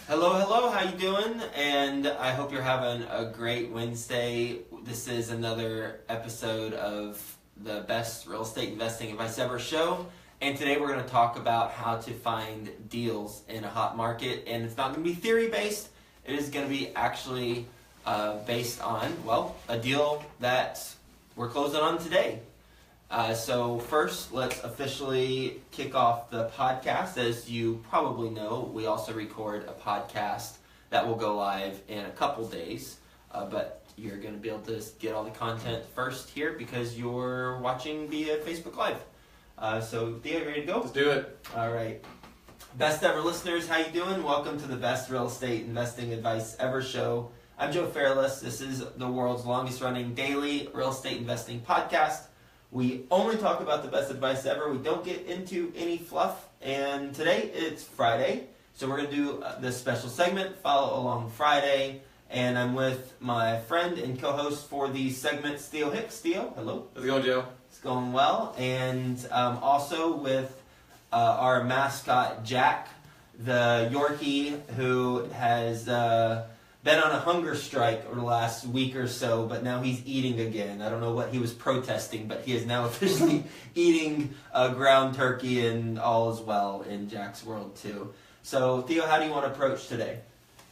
Hello, how you doing? And I hope you're having a great Wednesday. This is another episode of the best real estate investing advice ever show. And today we're going to talk about how to find deals in a hot market. And it's not going to be theory based. It is going to be actually based on, a deal that we're closing on today. So first, let's officially kick off the podcast. As you probably know, we also record a podcast that will go live in a couple days. But you're going to be able to get all the content first here because you're watching via Facebook Live. So Theo, you ready to go? Let's do it. All right. Best ever listeners, how you doing? Welcome to the best real estate investing advice ever show. I'm Joe Fairless. This is the world's longest running daily real estate investing podcast. We only talk about the best advice ever. We don't get into any fluff. And today it's Friday. So we're going to do this special segment, Follow Along Friday. And I'm with my friend and co-host for these segments, Theo Hicks. Theo, hello. How's it going, Joe? It's going well. And also with our mascot, Jack, the Yorkie, who has been on a hunger strike over the last week or so, but now he's eating again. I don't know what he was protesting, but he is now officially eating ground turkey, and all is well in Jack's world too. So Theo, how do you want to approach today?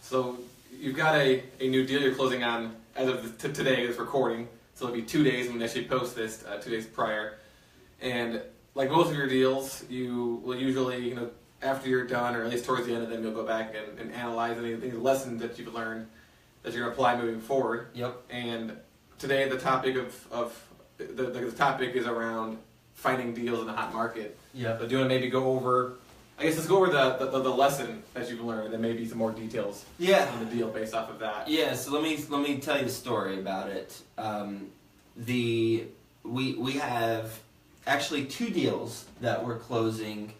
So you've got a new deal you're closing on as of today, this recording. So it'll be 2 days when we actually post this, 2 days prior. And like most of your deals, you will usually, after you're done, or at least towards the end of them, you'll go back and analyze any lessons that you've learned that you're going to apply moving forward. Yep. And today the topic the topic is around finding deals in the hot market. Yeah. So do you want to maybe go over, let's go over the lesson that you've learned and maybe some more details on the deal based off of that. Yeah, so let me tell you the story about it. We have actually two deals that we're closing.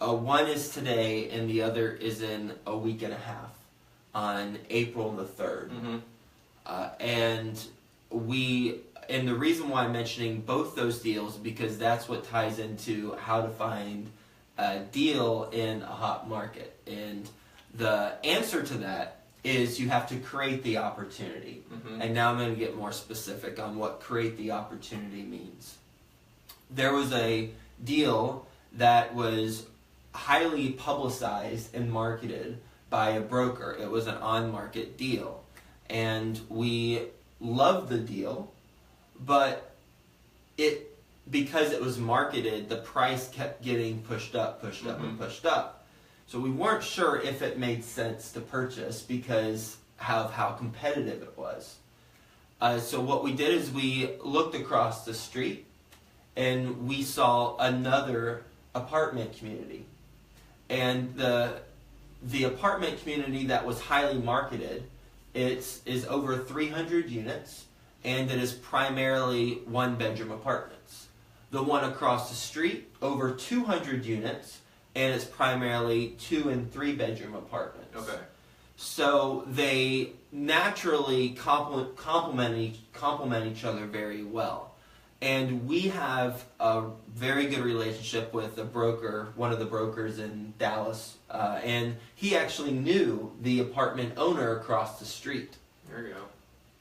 One is today, and the other is in a week and a half, on April the 3rd. Mm-hmm. And the reason why I'm mentioning both those deals, because that's what ties into how to find a deal in a hot market. And the answer to that is you have to create the opportunity. Mm-hmm. And now I'm going to get more specific on what create the opportunity means. There was a deal that was highly publicized and marketed by a broker. It was an on-market deal. And we loved the deal, but because it was marketed, the price kept getting pushed up, and pushed up. So we weren't sure if it made sense to purchase because of how competitive it was. So what we did is we looked across the street and we saw another apartment community. And the apartment community that was highly marketed, it is over 300 units, and it is primarily one-bedroom apartments. The one across the street, over 200 units, and it's primarily 2- and 3-bedroom apartments. Okay. So they naturally complement each other very well. And we have a very good relationship with a broker, one of the brokers in Dallas, and he actually knew the apartment owner across the street. There you go.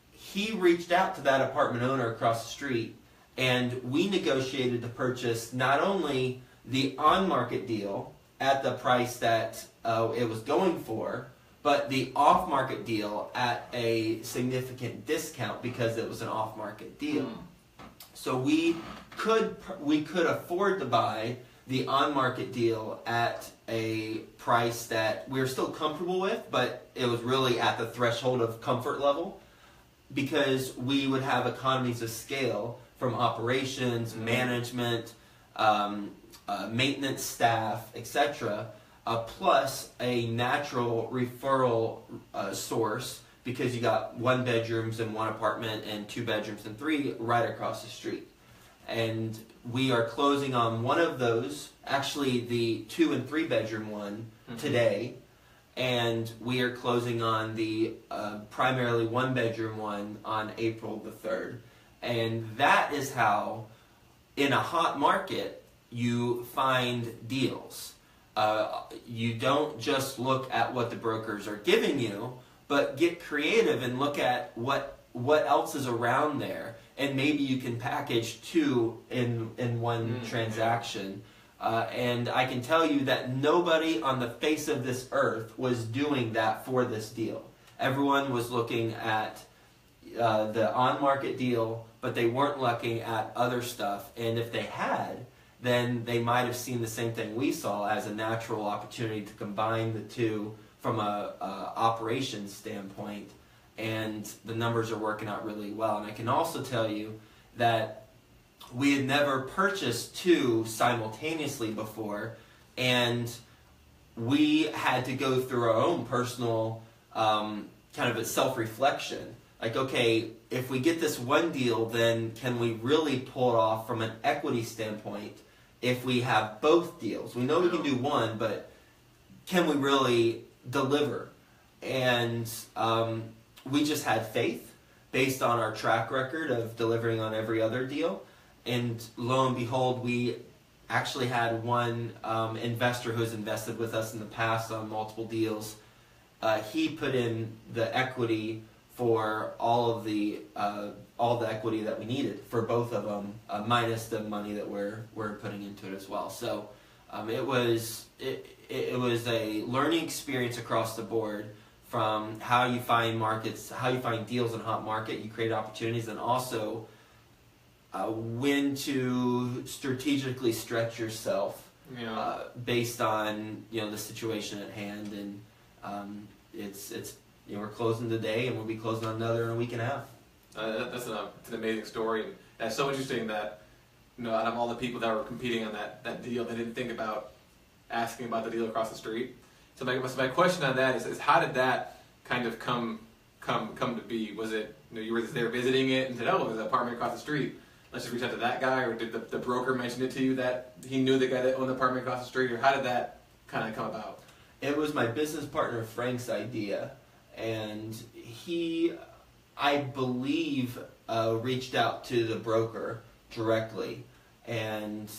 He reached out to that apartment owner across the street, and we negotiated to purchase not only the on-market deal at the price that it was going for, but the off-market deal at a significant discount because it was an off-market deal. So we could afford to buy the on-market deal at a price that we were still comfortable with, but it was really at the threshold of comfort level because we would have economies of scale from operations, management, maintenance staff, etc., plus a natural referral source because you got 1 bedrooms in one apartment and 2 bedrooms and 3 right across the street. And we are closing on one of those, actually the 2- and 3-bedroom one today, and we are closing on the primarily 1-bedroom one on April the 3rd. And that is how, in a hot market, you find deals. you don't just look at what the brokers are giving you, but get creative and look at what else is around there, and maybe you can package two in one transaction. And I can tell you that nobody on the face of this earth was doing that for this deal. Everyone was looking at the on-market deal, but they weren't looking at other stuff. And if they had, then they might have seen the same thing we saw as a natural opportunity to combine the two from a operations standpoint. And the numbers are working out really well. And I can also tell you that we had never purchased two simultaneously before, and we had to go through our own personal kind of a self-reflection. Like, okay, if we get this one deal, then can we really pull it off from an equity standpoint if we have both deals? We know we can do one, but can we really deliver? And we just had faith based on our track record of delivering on every other deal. And lo and behold, we actually had one investor who's invested with us in the past on multiple deals. He put in the equity for all the equity that we needed for both of them, minus the money that we're putting into it as well. So it was a learning experience across the board, from how you find markets, how you find deals in a hot market, you create opportunities, and also when to strategically stretch yourself based on the situation at hand. And it's we're closing today, and we'll be closing on another in a week and a half. It's an amazing story, and it's so interesting that out of all the people that were competing on that deal, they didn't think about asking about the deal across the street. So my question on that is how did that kind of come to be? Was it you were there visiting it and said, oh, there's an apartment across the street, let's just reach out to that guy, or did the broker mention it to you that he knew the guy that owned the apartment across the street, or how did that kind of come about? It was my business partner Frank's idea, and he, I believe, reached out to the broker directly, and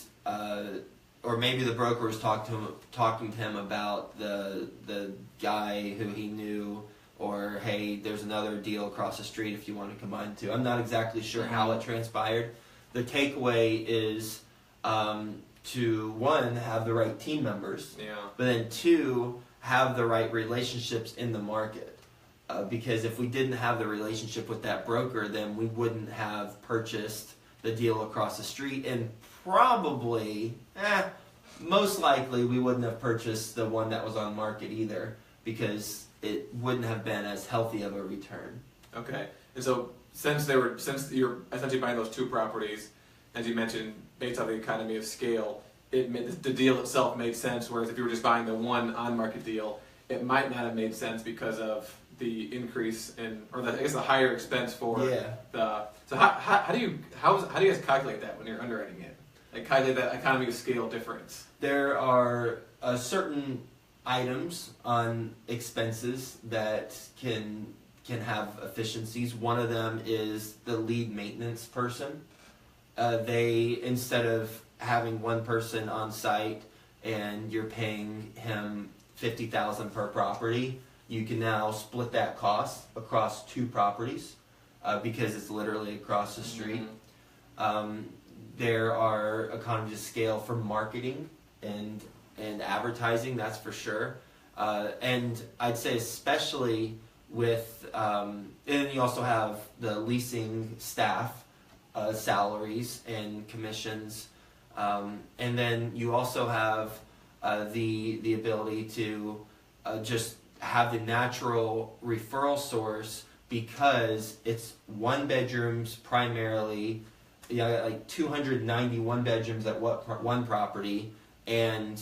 or maybe the broker was talking to him about the guy who he knew, or hey, there's another deal across the street if you want to combine the two. I'm not exactly sure how it transpired. The takeaway is to, one, have the right team members, but then two, have the right relationships in the market. Because if we didn't have the relationship with that broker, then we wouldn't have purchased the deal across the street, and probably, most likely, we wouldn't have purchased the one that was on market either, because it wouldn't have been as healthy of a return. Okay, and so since you're essentially buying those two properties, as you mentioned, based on the economy of scale, the deal itself made sense. Whereas if you were just buying the one on-market deal, it might not have made sense because of the increase in, or the higher expense for the. So how do you guys calculate that when you're underwriting it? Like calculate that economy of scale difference. There are certain items on expenses that can have efficiencies. One of them is the lead maintenance person. They, instead of having one person on site and you're paying him $50,000 per property, you can now split that cost across two properties because it's literally across the street. There are economies of scale for marketing and advertising, that's for sure. And I'd say especially with, and you also have the leasing staff, salaries and commissions. And then you also have the ability to just have the natural referral source, because it's one bedrooms primarily. Like 291 bedrooms at one property, and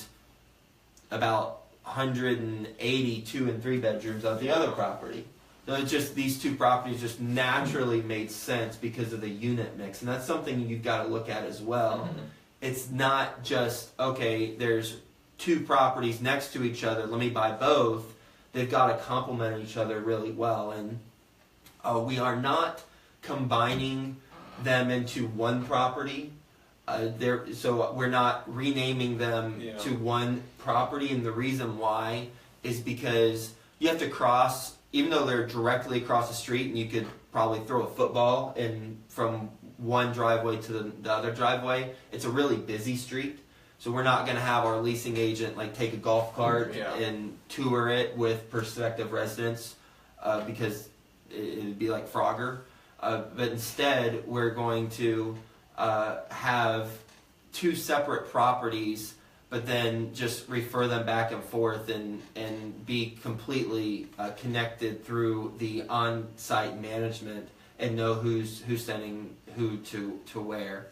about 180 2 and 3 bedrooms at the other property. So it's just these two properties just naturally made sense because of the unit mix, and that's something you've got to look at as well. It's not just, okay, there's two properties next to each other, let me buy both. They've got to complement each other really well, and we are not combining them into one property So we're not renaming them Yeah. to one property, and the reason why is because you have to cross, even though they're directly across the street, and you could probably throw a football in from one driveway to the other driveway. It's a really busy street, so we're not going to have our leasing agent like take a golf cart Yeah. and tour it with prospective residents because it would be like Frogger. But instead, we're going to have two separate properties, but then just refer them back and forth and be completely connected through the on-site management and know who's sending who to where.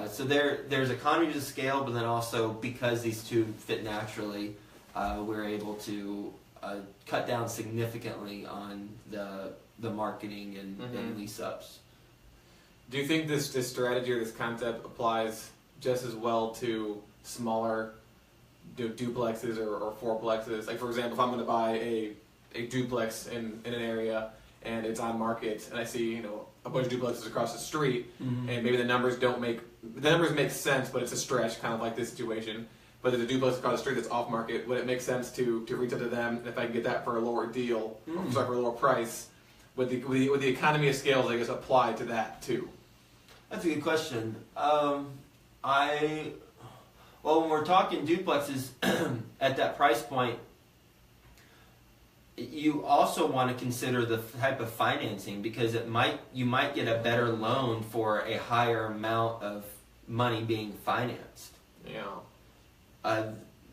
So there's economies of scale, but then also because these two fit naturally, we're able to cut down significantly on the marketing and lease ups. Do you think this strategy or this concept applies just as well to smaller duplexes or fourplexes? Like, for example, if I'm going to buy a duplex in an area and it's on market, and I see a bunch of duplexes across the street, and maybe the numbers make sense, but it's a stretch, kind of like this situation. But there's a duplex across the street that's off market. Would it make sense to reach out to them, and if I can get that for a lower deal, or for a lower price? Would the economy of scales, I guess, apply to that too? That's a good question. When we're talking duplexes at that price point, you also want to consider the type of financing, because you might get a better loan for a higher amount of money being financed. Yeah.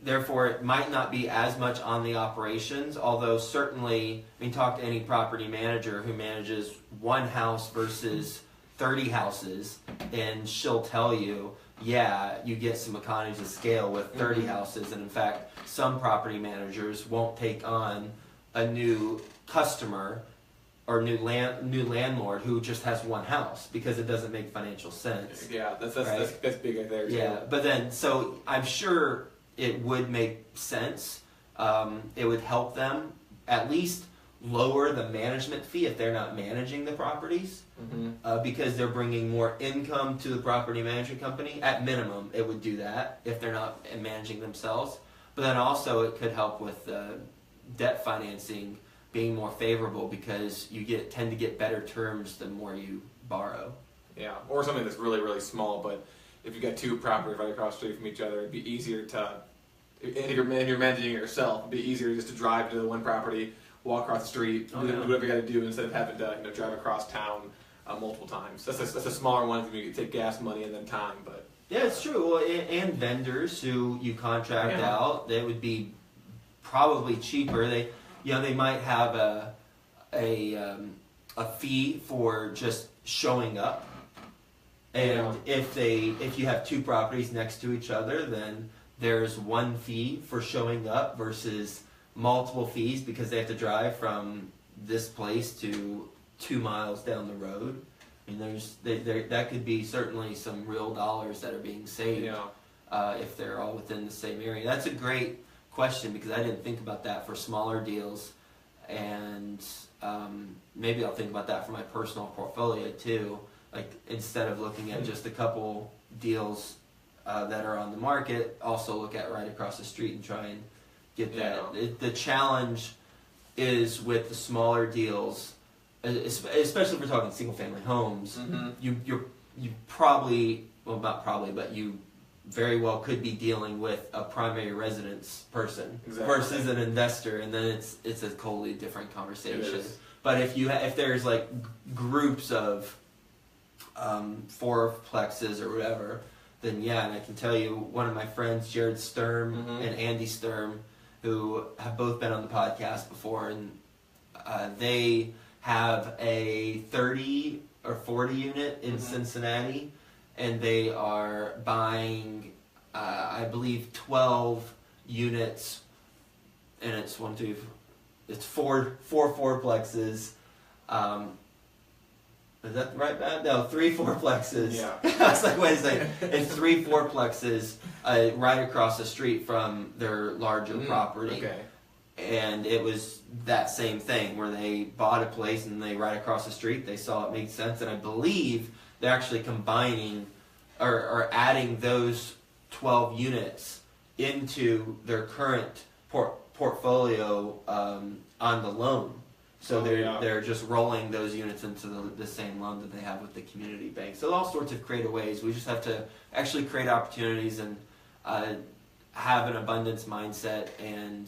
Therefore, it might not be as much on the operations, although certainly, talk to any property manager who manages one house versus 30 houses, and she'll tell you, yeah, you get some economies of scale with 30 houses, and in fact, some property managers won't take on a new customer or new landlord who just has one house because it doesn't make financial sense. Yeah, that's right? that's big right there too. Yeah, but then, so I'm sure it would make sense. It would help them at least lower the management fee if they're not managing the properties, because they're bringing more income to the property management company. At minimum, it would do that if they're not managing themselves. But then also it could help with debt financing being more favorable, because you tend to get better terms the more you borrow. Yeah, or something that's really, really small, but if you got two properties right across the street from each other, it'd be easier to, and if you're managing it yourself, it'd be easier just to drive to the one property, walk across the street, do whatever you got to do instead of having to drive across town multiple times. That's a smaller one because you take gas money and then time, but... Yeah, it's true. Well, and vendors who you contract out, they would be probably cheaper. They might have a fee for just showing up. And if you have two properties next to each other, then there's one fee for showing up versus multiple fees because they have to drive from this place to 2 miles down the road. That could be certainly some real dollars that are being saved if they're all within the same area. That's a great question, because I didn't think about that for smaller deals, and maybe I'll think about that for my personal portfolio too. Like, instead of looking at just a couple deals that are on the market, also look at right across the street and try and get that. The challenge is with the smaller deals, especially if we're talking single-family homes. You probably, well, not probably, but you very well could be dealing with a primary residence person versus an investor, and then it's a totally different conversation. But if there's like groups of fourplexes or whatever, then and I can tell you, one of my friends, Jared Sturm and Andy Sturm, who have both been on the podcast before, and they have a 30 or 40 unit in Cincinnati, and they are buying, I believe, 12 units, and it's four fourplexes. Is that right, Matt? No, 3 fourplexes. Yeah. I was like, wait a second. It's 3 fourplexes right across the street from their larger property. Okay. And it was that same thing where they bought a place and they right across the street, they saw it made sense, and I believe they're actually combining or adding those 12 units into their current portfolio on the loan. So they're just rolling those units into the same loan that they have with the community bank. So all sorts of creative ways. We just have to actually create opportunities and have an abundance mindset, and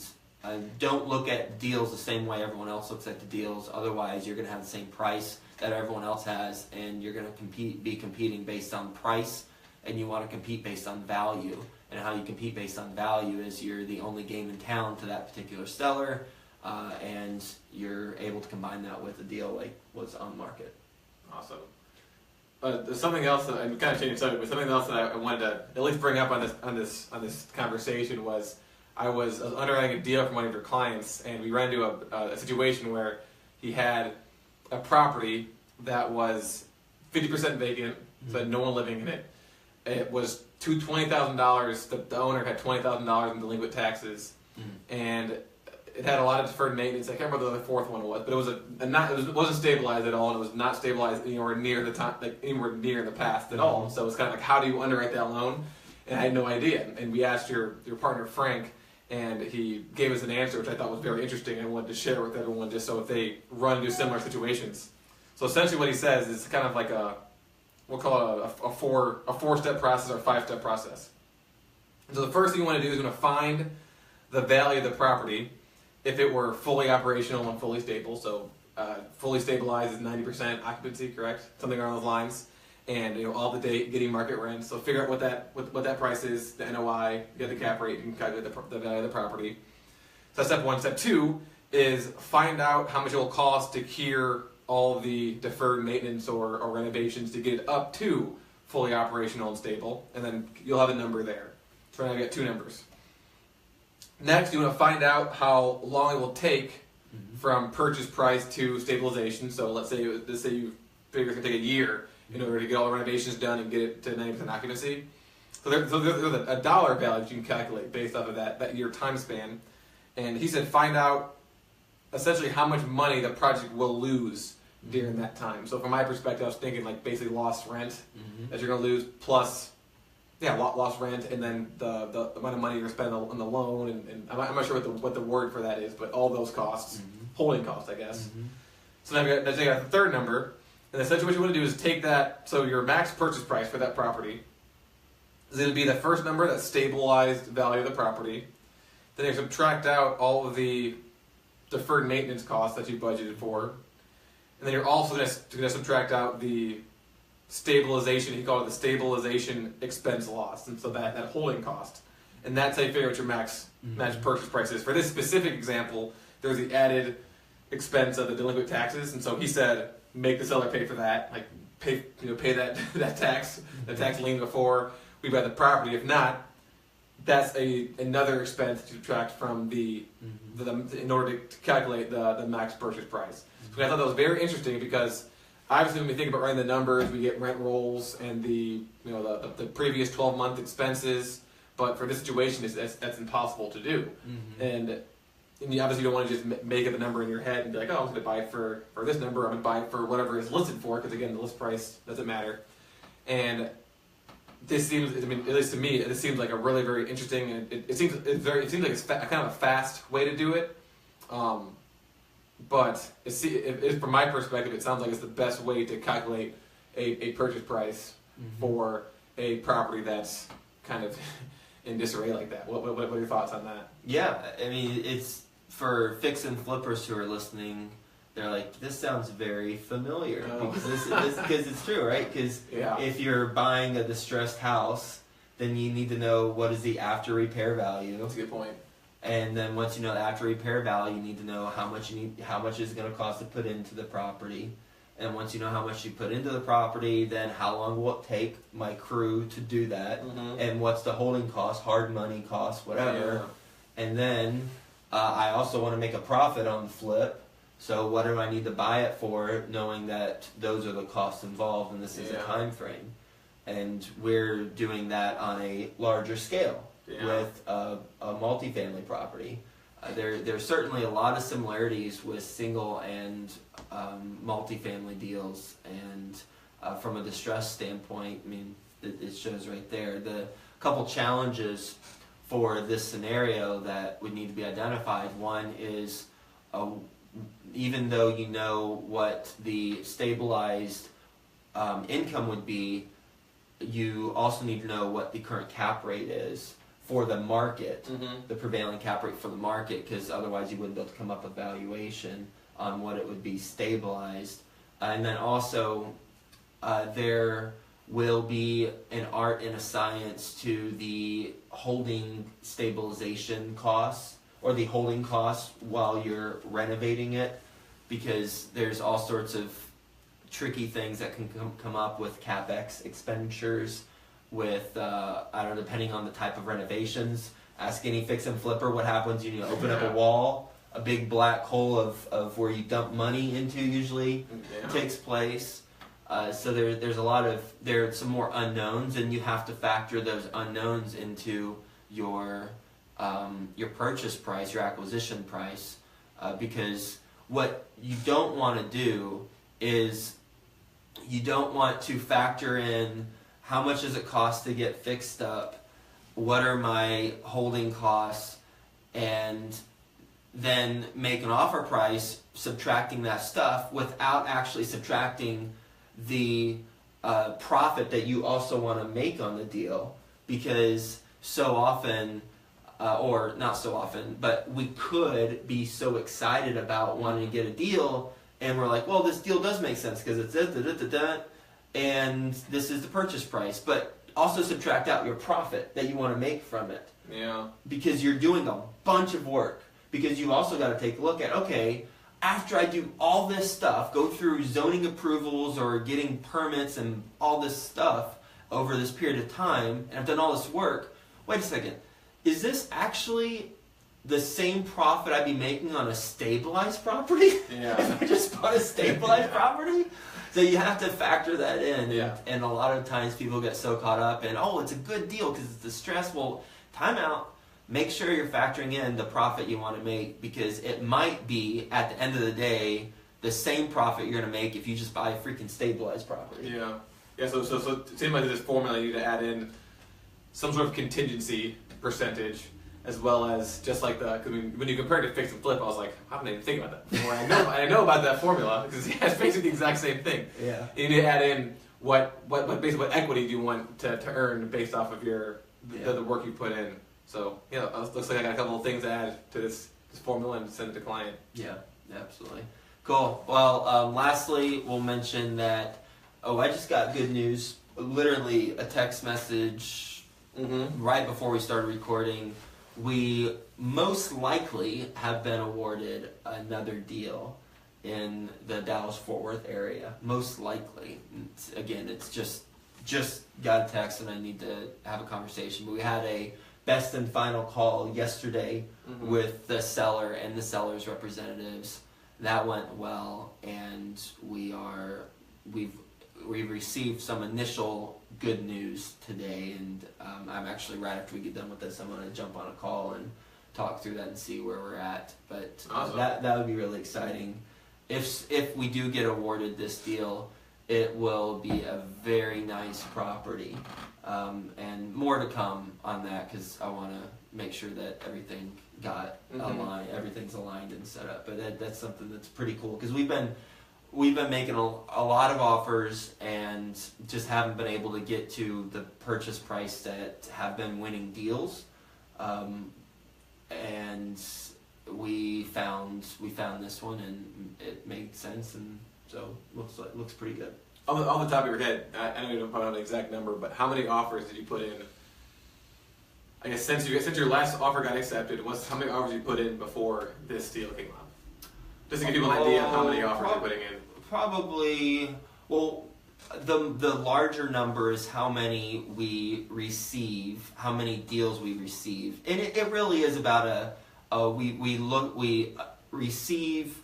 don't look at deals the same way everyone else looks at the deals. Otherwise, you're going to have the same price that everyone else has, and you're going to be competing based on price, and you want to compete based on value. And how you compete based on value is you're the only game in town to that particular seller, and you're able to combine that with a deal like what's on market. Awesome. There's something else that I'm kind of changing subject, but something else that I wanted to at least bring up on this conversation was I was underwriting a deal for one of your clients, and we ran into a situation where he had a property that was 50% vacant, so had no one living in it. It was $20,000. The owner had $20,000 in delinquent taxes, and it had a lot of deferred maintenance. I can't remember the fourth one was, but it was it wasn't stabilized at all, and it was not stabilized anywhere near the time, like anywhere near the past at all. So it's kind of like, how do you underwrite that loan? And I had no idea. And we asked your partner Frank, and he gave us an answer which I thought was very interesting, and I wanted to share with everyone just so if they run into similar situations. So essentially, what he says is kind of like we'll call it a four-step process or a five-step process. And so the first thing you want to do is you want to find the value of the property if it were fully operational and fully stable. So fully stabilized is 90% occupancy, correct? Something along those lines. And all the day getting market rent. So figure out what that price is, the NOI, get the cap rate, and calculate the value of the property. So that's step one. Step two is find out how much it will cost to cure all the deferred maintenance or renovations to get it up to fully operational and stable, and then you'll have a number there. So now you get two numbers. Next, you want to find out how long it will take from purchase price to stabilization. So let's say you figure it's going to take a year in order to get all the renovations done and get it to 90% occupancy. So there's a dollar value you can calculate based off of that year time span. And he said find out essentially how much money the project will lose during that time. So from my perspective, I was thinking like basically lost rent that you're going to lose plus lost rent, and then the amount of money you're going to spend on the loan, and I'm not sure what the word for that is, but all those costs, holding costs, I guess. So now you got the third number, and essentially what you want to do is take that, so your max purchase price for that property is going to be the first number, that stabilized value of the property. Then you subtract out all of the deferred maintenance costs that you budgeted for, and then you're also going to subtract out the stabilization, he called it the stabilization expense loss, and so that holding cost. And that's how you figure out your max purchase price is. For this specific example, there's the added expense of the delinquent taxes, and so he said, make the seller pay for that, like pay that tax, the tax lien before we buy the property. If not, that's another expense to subtract from in order to calculate the max purchase price. So I thought that was very interesting because obviously, when we think about running the numbers, we get rent rolls and the previous 12-month expenses. But for this situation, that's impossible to do. And you obviously don't want to just make up a number in your head and be like, oh, I'm going to buy it for this number. I'm going to buy it for whatever it's listed for, because again, the list price doesn't matter. And this seems, at least to me, this seems like a really, very interesting. It seems like it's kind of a fast way to do it. But from my perspective, it sounds like it's the best way to calculate a purchase price for a property that's kind of in disarray like that. What are your thoughts on that? Yeah, I mean, it's for fix and flippers who are listening. They're like, this sounds very familiar, because it's true, right? Because if you're buying a distressed house, then you need to know what is the after repair value. That's a good point. And then once you know the after repair value, you need to know how much it's going to cost to put into the property. And once you know how much you put into the property, then how long will it take my crew to do that? And what's the holding cost, hard money cost, whatever. And then I also want to make a profit on the flip. So what do I need to buy it for, knowing that those are the costs involved and this is a time frame. And we're doing that on a larger scale. With a multifamily property. There's certainly a lot of similarities with single and multifamily deals, and from a distress standpoint, I mean, it shows right there. The couple challenges for this scenario that would need to be identified. One is, even though you know what the stabilized income would be, you also need to know what the current cap rate is for the market, the prevailing cap rate for the market, because otherwise you wouldn't be able to come up with valuation on what it would be stabilized. And then also, there will be an art and a science to the holding stabilization costs, or the holding costs while you're renovating it, because there's all sorts of tricky things that can come up with CapEx expenditures, with, I don't know, depending on the type of renovations. Ask any fix and flipper what happens when you open up a wall. A big black hole of where you dump money into usually takes place. So there's a lot of, there's some more unknowns, and you have to factor those unknowns into your purchase price, your acquisition price, because what you don't want to do is you don't want to factor in how much does it cost to get fixed up, what are my holding costs, and then make an offer price subtracting that stuff without actually subtracting the profit that you also want to make on the deal. Because so often, or not so often, but we could be so excited about wanting to get a deal, and we're like, well, this deal does make sense because it's and this is the purchase price, but also subtract out your profit that you want to make from it. Yeah. Because you're doing a bunch of work. Because you also got to take a look at, okay, after I do all this stuff, go through zoning approvals or getting permits and all this stuff over this period of time, and I've done all this work, wait a second, is this actually the same profit I'd be making on a stabilized property? Yeah. If I just bought a stabilized property? So you have to factor that in. Yeah. And a lot of times people get so caught up in, oh, it's a good deal because it's the stress. Well, time out. Make sure you're factoring in the profit you want to make, because it might be, at the end of the day, the same profit you're going to make if you just buy a freaking stabilized property. Yeah. Yeah, so it seems like this formula, you need to add in some sort of contingency percentage, as well as just like the, cause when you compare it to fix and flip, I was like, I didn't even think about that before. I know about that formula, because it's basically the exact same thing. Yeah. You need to add in basically what equity do you want to earn based off of the work you put in. So, yeah, it looks like I got a couple of things to add to this formula and send it to client. Yeah, absolutely. Cool. Well, lastly, we'll mention that, I just got good news. Literally a text message right before we started recording. We most likely have been awarded another deal in the Dallas-Fort Worth area. Most likely. It's just got a text and I need to have a conversation. But we had a best and final call yesterday with the seller and the seller's representatives. That went well, and we've received some initial good news today, and I'm actually, right after we get done with this, I'm going to jump on a call and talk through that and see where we're at. But awesome. that would be really exciting. If we do get awarded this deal, it will be a very nice property. And more to come on that, because I want to make sure that everything got aligned, everything's aligned and set up. But that's something that's pretty cool, because we've been making a lot of offers and just haven't been able to get to the purchase price that have been winning deals. And we found this one, and it made sense, and so looks pretty good. On the top of your head, I know you don't put out an exact number, but how many offers did you put in? I guess since your last offer got accepted, how many offers you put in before this deal came up? Just to give people an idea of how many offers you're putting in. Probably, well, the larger number is how many we receive, how many deals we receive, and it really is about we receive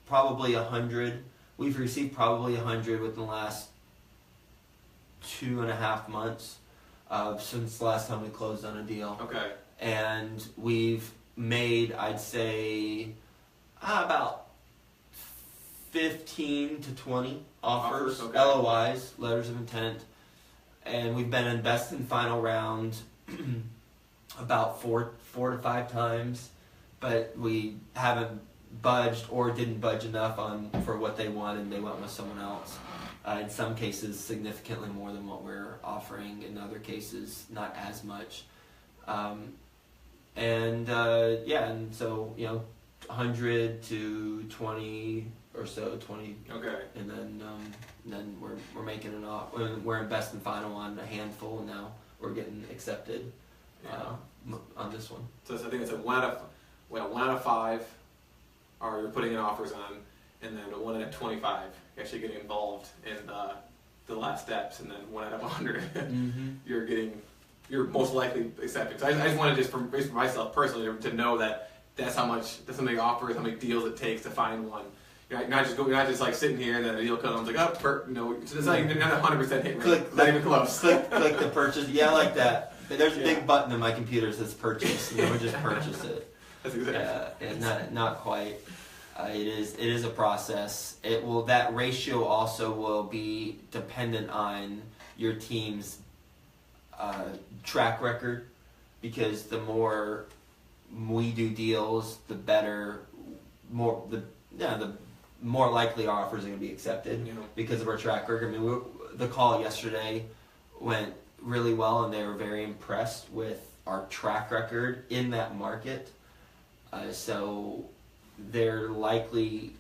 probably 100. We've received probably 100 within the last 2.5 months since the last time we closed on a deal. Okay. And we've made, I'd say, about 15 to 20 offers, Okay. LOIs, letters of intent. and we've been in best and final round about four to five times, but we haven't budged or didn't budge enough on for what they wanted, and they went with someone else. In some cases, significantly more than what we're offering. In other cases, not as much. And so 100 to 20 or so, 20. Okay. And then we're making an offer. We're in best and final on a handful, and now we're getting accepted on this one. So I think it's a 1 out of 5 are you're putting in offers on, and then 1 out of 25 you're actually getting involved in the last steps, and then 1 out of 100 you're most likely accepted. So I just wanted for myself personally to know that's how many offers, how many deals it takes to find one. You're not just like sitting here and then a deal comes like it's not even 100% hit rate. Not even close. Click the purchase. Yeah, I like that. There's a big button in my computer that says purchase. We just purchase it. That's exactly. And not quite. It is a process. That ratio also will be dependent on your team's track record, because the more we do deals, the better, the more likely our offers are going to be accepted because of our track record. I mean, the call yesterday went really well, and they were very impressed with our track record in that market. So they're likely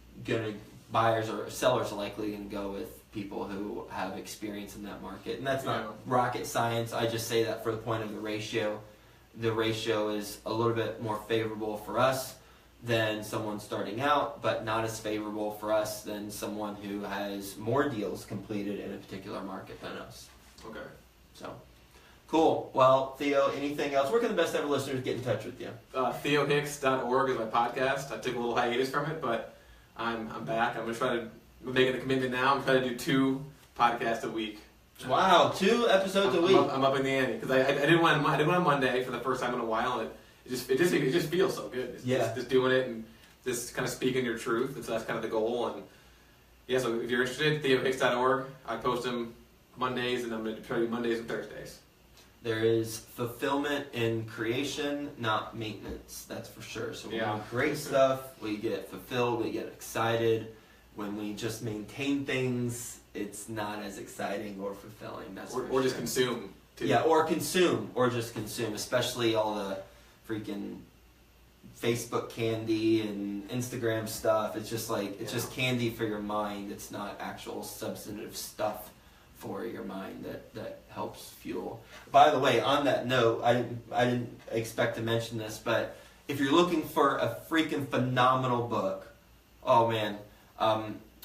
buyers or sellers are likely going to go with people who have experience in that market. And that's not rocket science. I just say that for the point of the ratio. The ratio is a little bit more favorable for us than someone starting out, but not as favorable for us than someone who has more deals completed in a particular market than us. Okay. So, cool. Well, Theo, anything else? Where can the best ever listeners get in touch with you? TheoHicks.org is my podcast. I took a little hiatus from it, but I'm back. I'm making a commitment now. I'm trying to do 2 podcasts a week. Wow, 2 episodes a week. I'm up in the ante because I did one on Monday for the first time in a while, and it just feels so good. Just doing it and just kind of speaking your truth. And so that's kind of the goal. And yeah, so if you're interested, TheoHicks.org. I post them Mondays, and I'm going to try to do Mondays and Thursdays. There is fulfillment in creation, not maintenance. That's for sure. So we do great stuff. We get fulfilled. We get excited. When we just maintain things, it's not as exciting or fulfilling. That's or just consume too. Yeah, or just consume. Especially all the freaking Facebook candy and Instagram stuff. It's just just candy for your mind. It's not actual substantive stuff for your mind that helps fuel. By the way, on that note, I didn't expect to mention this, but if you're looking for a freaking phenomenal book, oh man,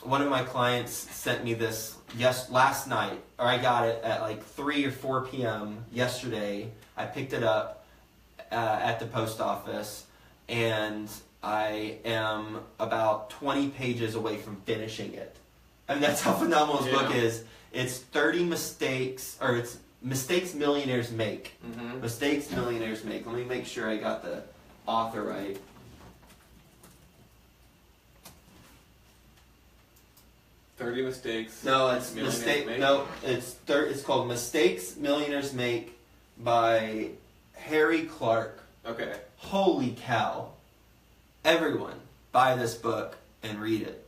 one of my clients sent me this last night, or I got it at like 3 or 4 p.m. yesterday. I picked it up at the post office, and I am about 20 pages away from finishing it. I mean, that's how phenomenal this book is. It's 30 mistakes, or it's mistakes millionaires make. Mm-hmm. Mistakes millionaires make. Let me make sure I got the author right. Mistakes. No, it's it's called Mistakes Millionaires Make by Harry Clark. Okay. Holy cow! Everyone, buy this book and read it.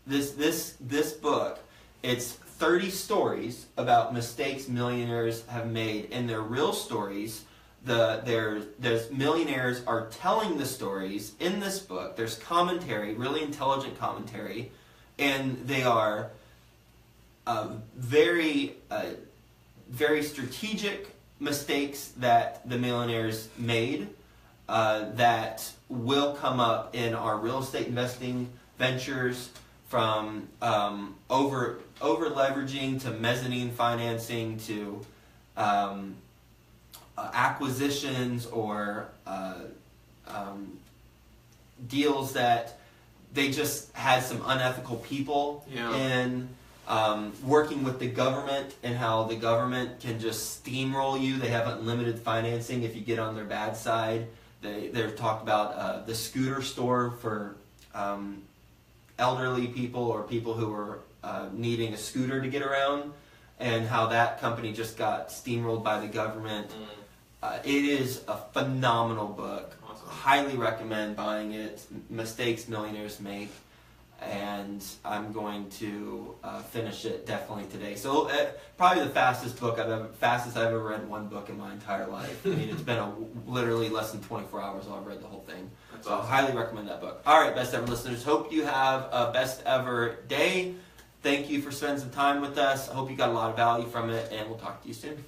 This book, it's 30 stories about mistakes millionaires have made, and they're real stories. There's millionaires are telling the stories in this book. There's commentary, really intelligent commentary, and they are very strategic mistakes that the millionaires made that will come up in our real estate investing ventures, from over leveraging to mezzanine financing to acquisitions or deals that they just had some unethical people in, working with the government and how the government can just steamroll you. They have unlimited financing if you get on their bad side. They've talked about the scooter store for elderly people or people who are needing a scooter to get around, and how that company just got steamrolled by the government. It is a phenomenal book. Awesome. Highly recommend buying it. Mistakes Millionaires Make. And I'm going to finish it definitely today. So probably the fastest I've ever read one book in my entire life. I mean, it's been literally less than 24 hours while I've read the whole thing. That's so awesome. I highly recommend that book. All right, best ever listeners. Hope you have a best ever day. Thank you for spending some time with us. I hope you got a lot of value from it, and we'll talk to you soon.